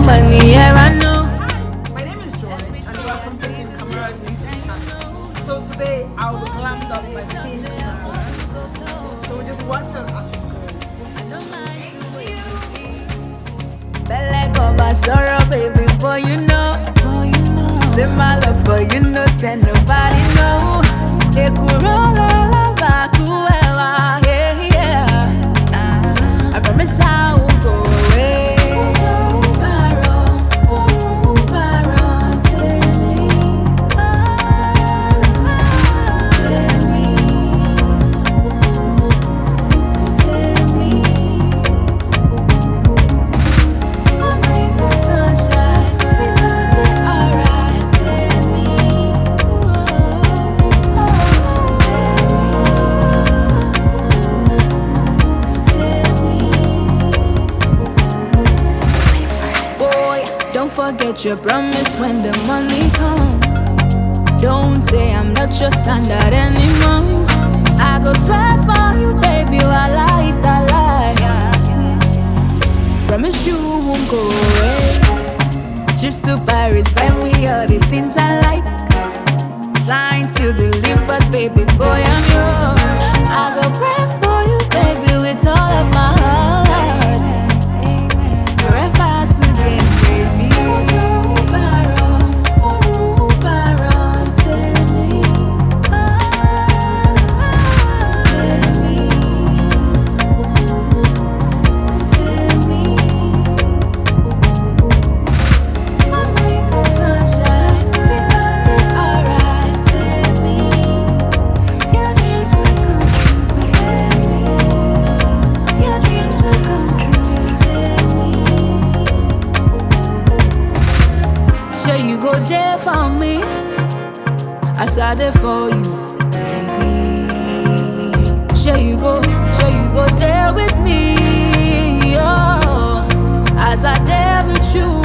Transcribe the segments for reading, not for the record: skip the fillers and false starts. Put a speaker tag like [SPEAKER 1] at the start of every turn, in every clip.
[SPEAKER 1] money, yeah, I know.
[SPEAKER 2] My name is Joy, and welcome to Quincamara's YouTube channel. So today I'll be glammed up by Quincamara. So we just watch us as we go.
[SPEAKER 1] Like all my sorrow, baby, boy, you know. Say my love for you, no, say nobody know. They could roll all back, whoever, yeah. I promise I will go away. Forget your promise when the money comes. Don't say I'm not your standard anymore. I go swear for you, baby, while I eat a lie. Promise you won't go away. Trips to Paris, buy me all the things I like. Signs to deliver, baby boy, I'm yours. I go pray for you, baby, with all of my heart. Forever I still game, baby. There for me, I saw there for you, baby. Sure you go there with me, oh, as I there with you.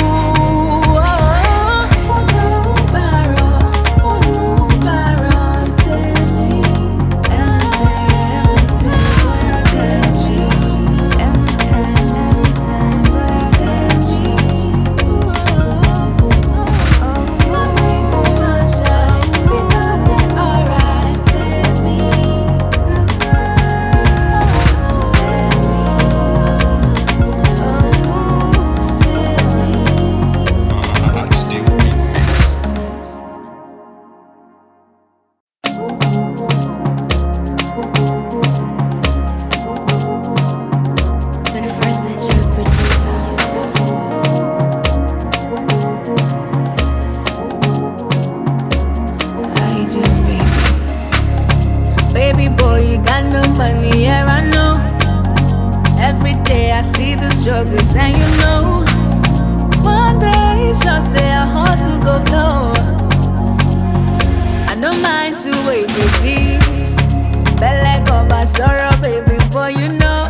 [SPEAKER 1] Struggles, and you know, one day shall say a horse will go blow. I don't mind to wait, baby. But like all my sorrow, baby, boy, you know.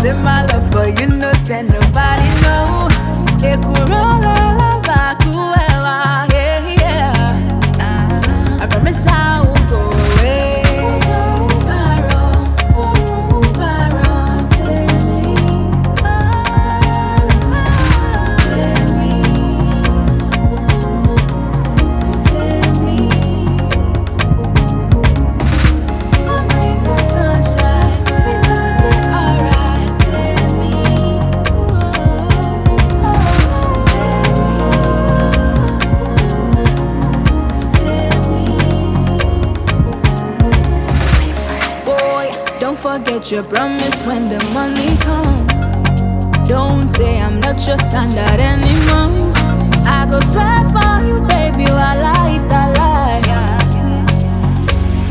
[SPEAKER 1] Say my love for you, no, say nobody know. They could roll all back, whoever, yeah. I promise I will go away. Forget your promise when the money comes. Don't say I'm not your standard anymore. I go swear for you, baby, while I eat a lie.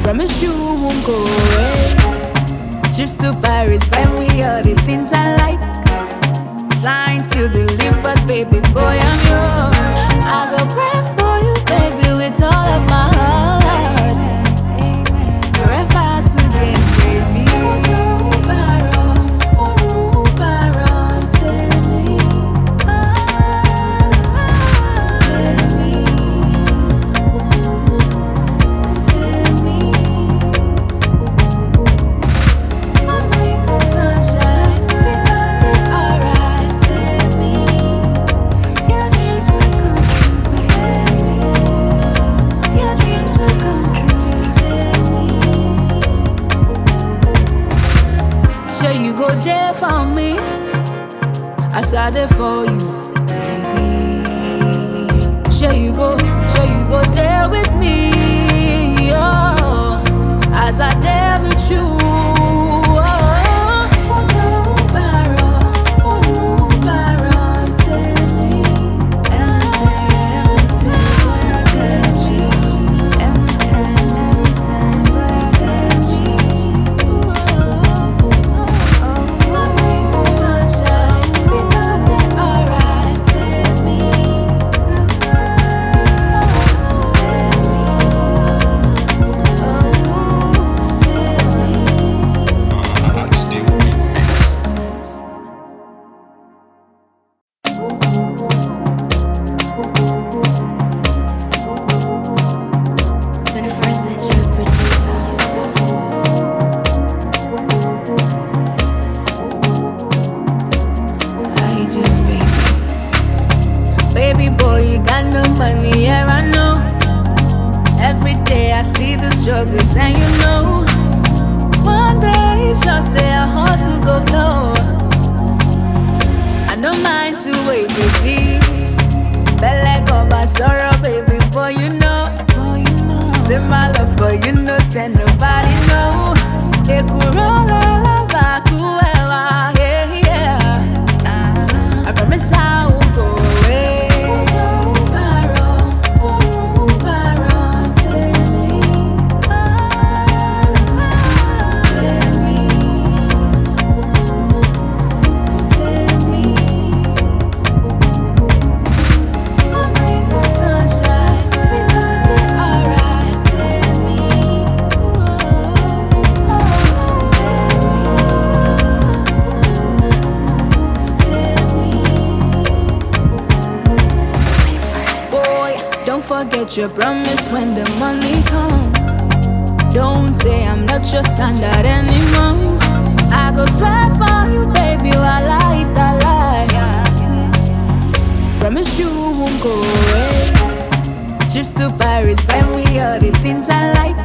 [SPEAKER 1] Promise you won't go away. Trips to Paris, buy me all the things I like. Signs you delivered, baby boy, I'm yours. I go pray for you, baby, with all of my heart. Forever I still game, baby. for me as I there for you, baby. Sure you go there with me, oh, as I there with you. Struggles, and you know, one day shall say a horse will go blow. I don't mind to wait, baby. But let go my sorrow, baby, for you know. Say my love for you know, say nobody know. It could roll all back, whoever, yeah. I promise I won't go away. Forget your promise when the money comes. Don't say I'm not your standard anymore. I go swear for you, baby, while I eat alive. Promise you won't go away. Trips to Paris, when we all the things I like.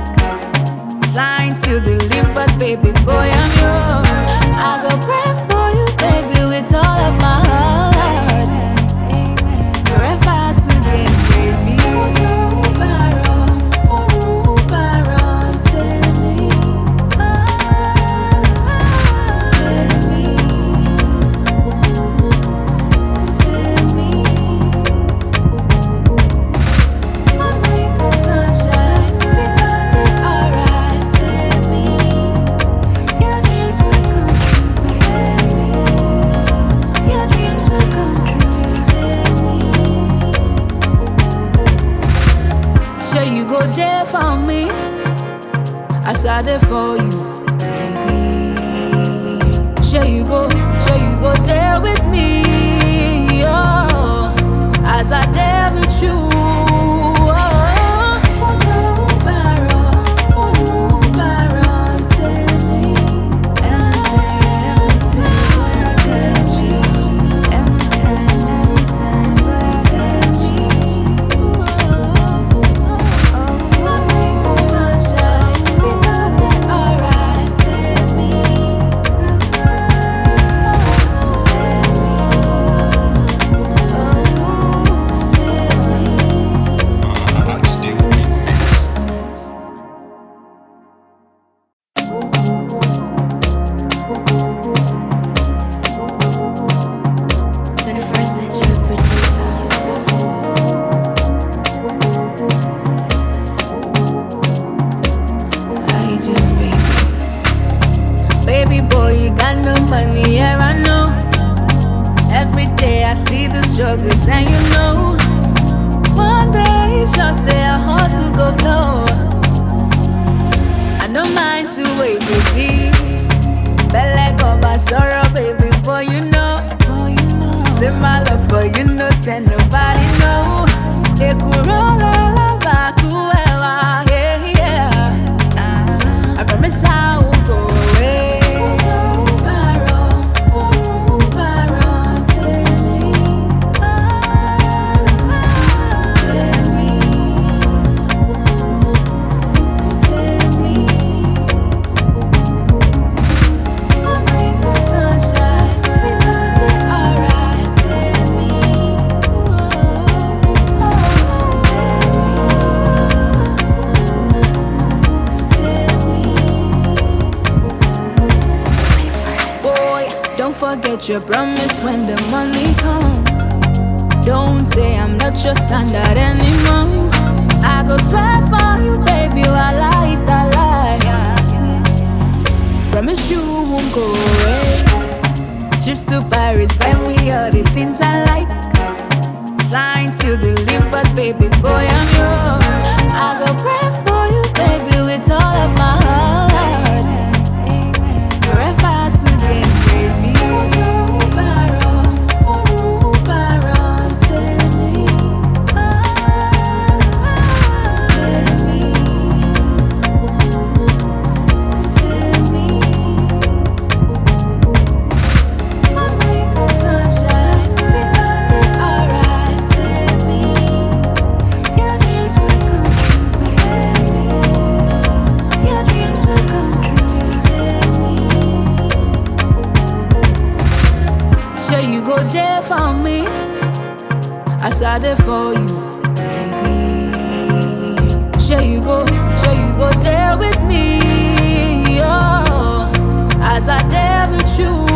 [SPEAKER 1] Signed to the live, but baby boy, I'm yours. I go pray for you, baby, with all of my heart. Forever I still get, baby. There for me as I there for you, baby. Sure you go there with me, oh, as I there with you. Struggles, and you know, one day shall say a horse will go blow. I don't mind to wait, baby. But let go my sorrow, baby, for you know. Say my love for you know, say nobody know. It could roll all back, whoever, yeah. I promise I won't go away. Sunshine. forget your promise when the money comes. Don't say I'm not your standard anymore. I go swear for you, baby, while I eat alive. Promise you won't go away. Trips to Paris, buy me all the things I like. Sign to deliver, baby boy, I'm yours. I go pray for you, baby, with all of my heart. Forever I still game, baby. There for me, I sat there for you, baby. Sure you go there with me, oh, as I there with you.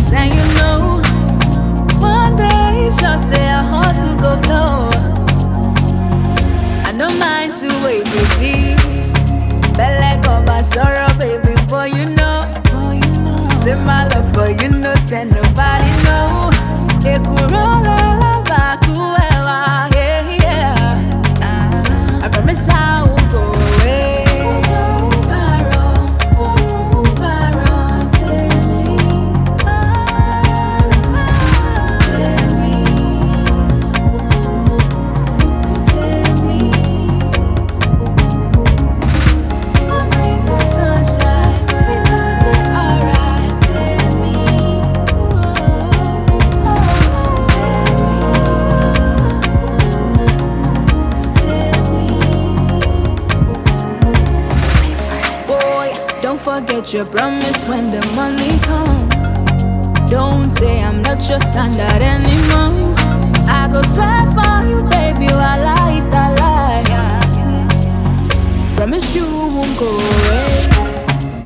[SPEAKER 1] And you know, one day she'll say a horse will go blow. I don't mind to wait, baby. Belle got my sorrow, baby, boy, you know. Say my love for you, no, send nobody know. It could roll all back, whoever, yeah. I promise I won't go away. Forget your promise when the money comes. Don't say I'm not your standard anymore. I go swear for you, baby, while I eat alive. Promise you won't go away.